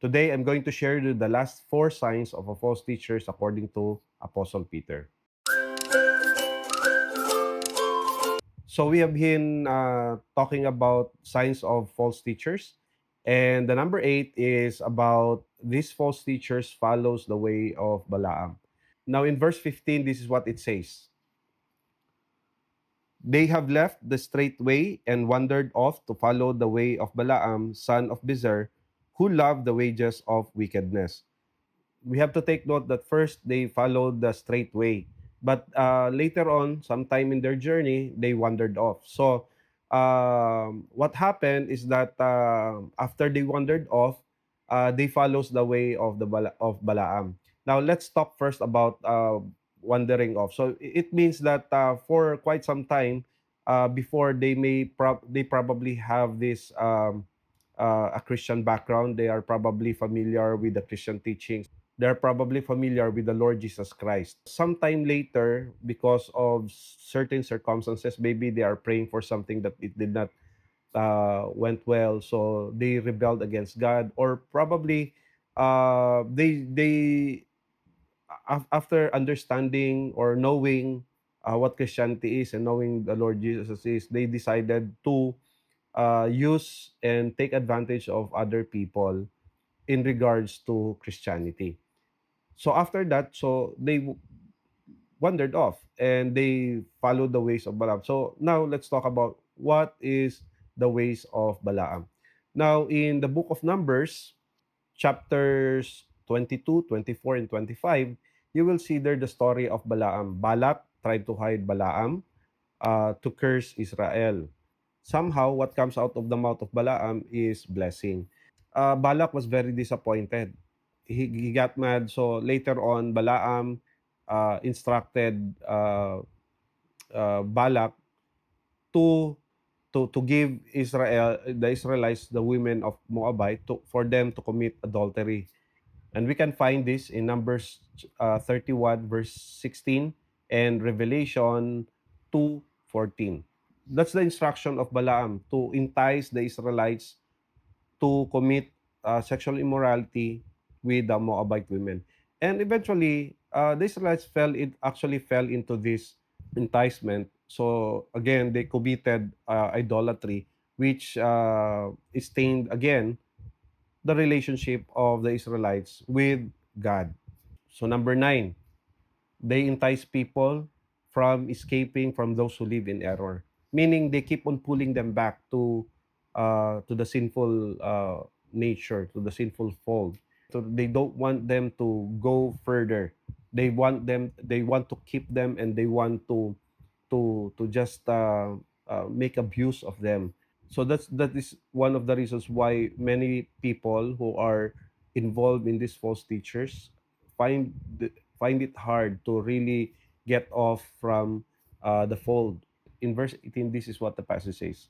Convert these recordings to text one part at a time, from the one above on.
Today, I'm going to share you the last four signs of a false teachers according to Apostle Peter. So we have been talking about signs of false teachers, and the number eight is about these false teachers follows the way of Balaam. Now in verse 15, this is what it says. They have left the straight way and wandered off to follow the way of Balaam, son of Bezer, who loved the wages of wickedness. We have to take note that first they followed the straight way, but later on, sometime in their journey, they wandered off. So, what happened is that after they wandered off, they follows the way of of Balaam. Now, let's talk first about wandering off. So, it means that for quite some time before they probably have this a Christian background. They are probably familiar with the Christian teachings. They're probably familiar with the Lord Jesus Christ. Sometime later, because of certain circumstances, maybe they are praying for something that it did not went well, so they rebelled against God, or probably after understanding or knowing what Christianity is and knowing the Lord Jesus is, they decided to use and take advantage of other people in regards to Christianity. So after that, so they wandered off and they followed the ways of Balaam. So now let's talk about what is the ways of Balaam. Now in the book of Numbers, chapters 22, 24, and 25, you will see there the story of Balaam. Balak tried to hide Balaam to curse Israel. Somehow, what comes out of the mouth of Balaam is blessing. Balak was very disappointed. He got mad. So later on, Balaam instructed Balak to to give the Israelites, the women of Moabite, for them to commit adultery. And we can find this in Numbers 31 verse 16 and Revelation 2:14. That's the instruction of Balaam to entice the Israelites to commit sexual immorality with the Moabite women. And eventually, the Israelites actually fell into this enticement. So again, they committed idolatry, which stained again the relationship of the Israelites with God. So number nine, they entice people from escaping from those who live in error. Meaning they keep on pulling them back to the sinful nature, to the sinful fold. So they don't want them to go further. They want to keep them, and they want to just make abuse of them. So that is one of the reasons why many people who are involved in these false teachers find it hard to really get off from the fold. In verse 18, this is what the passage says: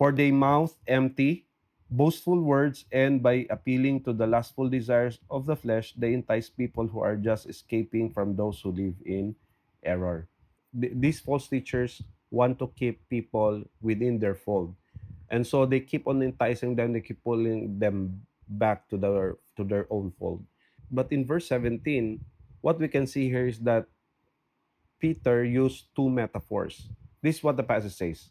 "For they mouth empty, boastful words, and by appealing to the lustful desires of the flesh, they entice people who are just escaping from those who live in error." These false teachers want to keep people within their fold. And so they keep on enticing them, they keep pulling them back to their own fold. But in verse 17, what we can see here is that Peter used two metaphors. This is what the passage says: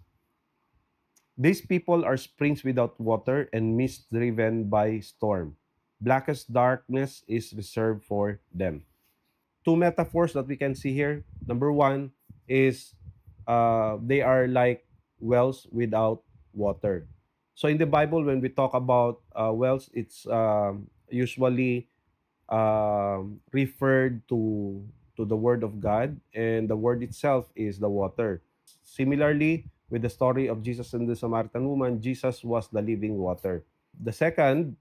"These people are springs without water and mist driven by storm. Blackest darkness is reserved for them." Two metaphors that we can see here. Number one is they are like wells without water. So in the Bible, when we talk about wells, it's usually referred to the Word of God, and the Word itself is the water. Similarly, with the story of Jesus and the Samaritan woman, Jesus was the living water. The second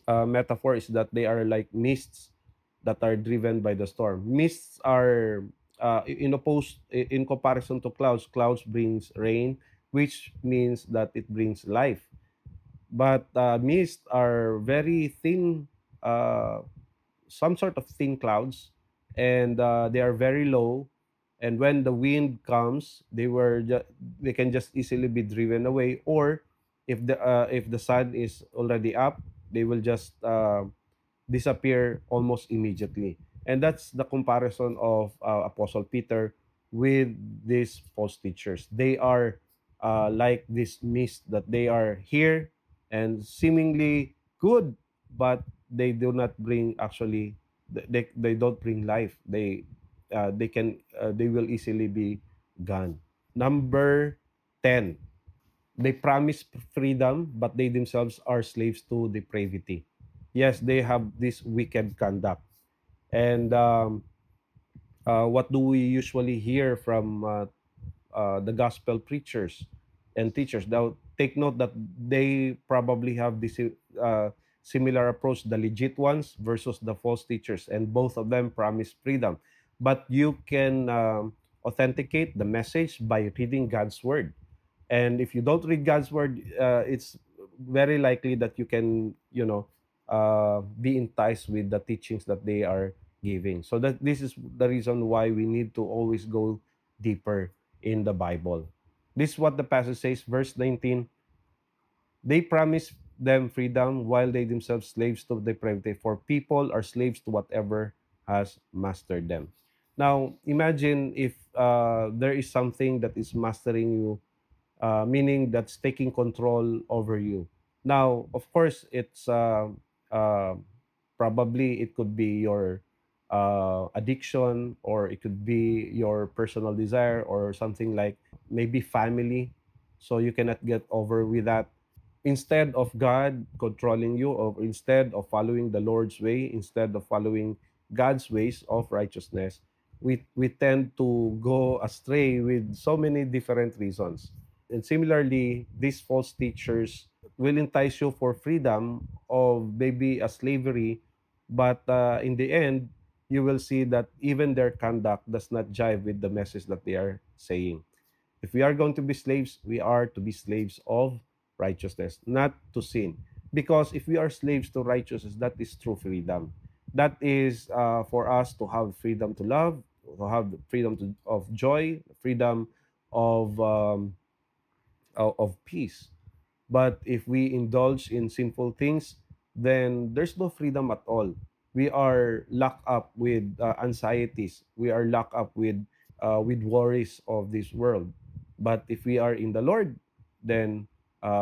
metaphor is that they are like mists that are driven by the storm. Mists are in comparison to clouds. Clouds brings rain, which means that it brings life. But mists are very thin, some sort of thin clouds, and they are very low. And when the wind comes, they can just easily be driven away. Or if the sun is already up, They will just disappear almost immediately. And that's the comparison of Apostle Peter with these false teachers. They are like this mist that they are here and seemingly good, but they do not bring actually they don't bring life. They will easily be gone. Number 10, they promise freedom, but they themselves are slaves to depravity. Yes, they have this wicked conduct. And what do we usually hear from the gospel preachers and teachers? Now, take note that they probably have this similar approach, the legit ones versus the false teachers, and both of them promise freedom. But you can authenticate the message by reading God's word. And if you don't read God's word, it's very likely that you can, be enticed with the teachings that they are giving. So that this is the reason why we need to always go deeper in the Bible. This is what the passage says, verse 19. They promise them freedom while they themselves slaves to depravity, for people are slaves to whatever has mastered them. Now, imagine if there is something that is mastering you, meaning that's taking control over you. Now, of course, it's uh, probably it could be your addiction, or it could be your personal desire, or something like maybe family. So you cannot get over with that. Instead of God controlling you, or instead of following the Lord's way, instead of following God's ways of righteousness, we tend to go astray with so many different reasons. And similarly, these false teachers will entice you for freedom of maybe a slavery, but in the end, you will see that even their conduct does not jive with the message that they are saying. If we are going to be slaves, we are to be slaves of righteousness, not to sin. Because if we are slaves to righteousness, that is true freedom. That is for us to have freedom to love, to have the freedom of joy, freedom of of peace. But if we indulge in sinful things, then there's no freedom at all. We are locked up with anxieties. We are locked up with worries of this world. But if we are in the Lord, then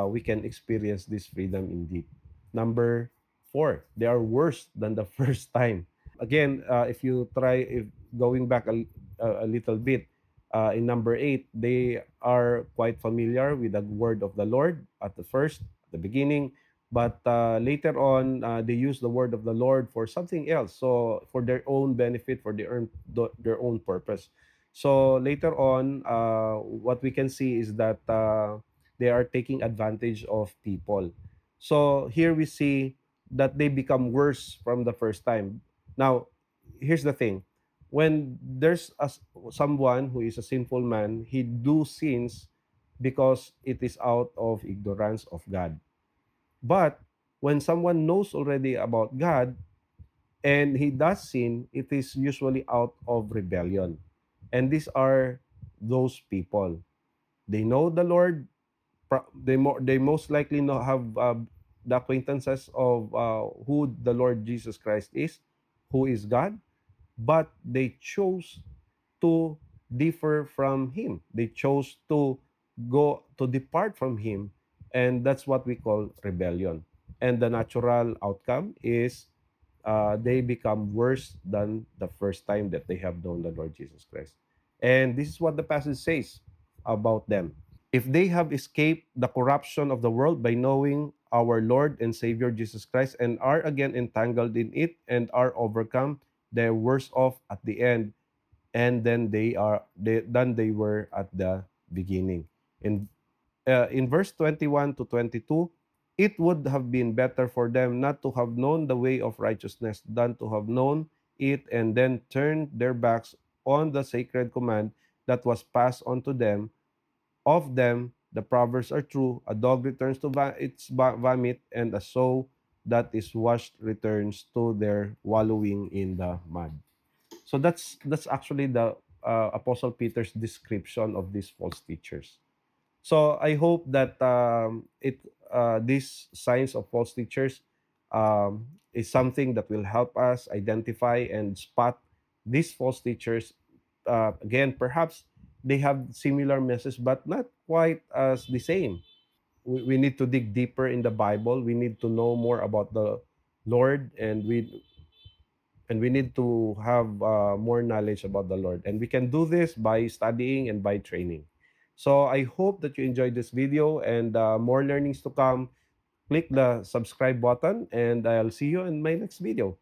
we can experience this freedom indeed. Number 4, they are worse than the first time. Again, if you try, if going back a little bit, in number 8, they are quite familiar with the word of the Lord at the first, at the beginning, but later on, they use the word of the Lord for something else. So for their own benefit, for their own purpose. So later on, what we can see is that they are taking advantage of people. So here we see that they become worse from the first time. Now, here's the thing: when there's someone who is a sinful man, he do sins because it is out of ignorance of God. But when someone knows already about God and he does sin, it is usually out of rebellion. And these are those people. They know the Lord. They most likely know, have the acquaintances of who the Lord Jesus Christ is, who is God, but they chose to differ from him. They chose to go to depart from him, and that's what we call rebellion. And the natural outcome is they become worse than the first time that they have known the Lord Jesus Christ. And this is what the passage says about them. If they have escaped the corruption of the world by knowing our Lord and Savior Jesus Christ, and are again entangled in it and are overcome, they're worse off at the end and then than they were at the beginning. In verse 21 to 22, it would have been better for them not to have known the way of righteousness than to have known it and then turned their backs on the sacred command that was passed on to them. Of them, the proverbs are true: a dog returns to its vomit, and a sow that is washed returns to their wallowing in the mud. So that's actually the Apostle Peter's description of these false teachers. So I hope that it these signs of false teachers is something that will help us identify and spot these false teachers. Again, perhaps they have similar message, but not quite as the same. We need to dig deeper in the Bible. We need to know more about the Lord, and we need to have more knowledge about the Lord. And we can do this by studying and by training. So I hope that you enjoyed this video, and more learnings to come. Click the subscribe button, and I'll see you in my next video.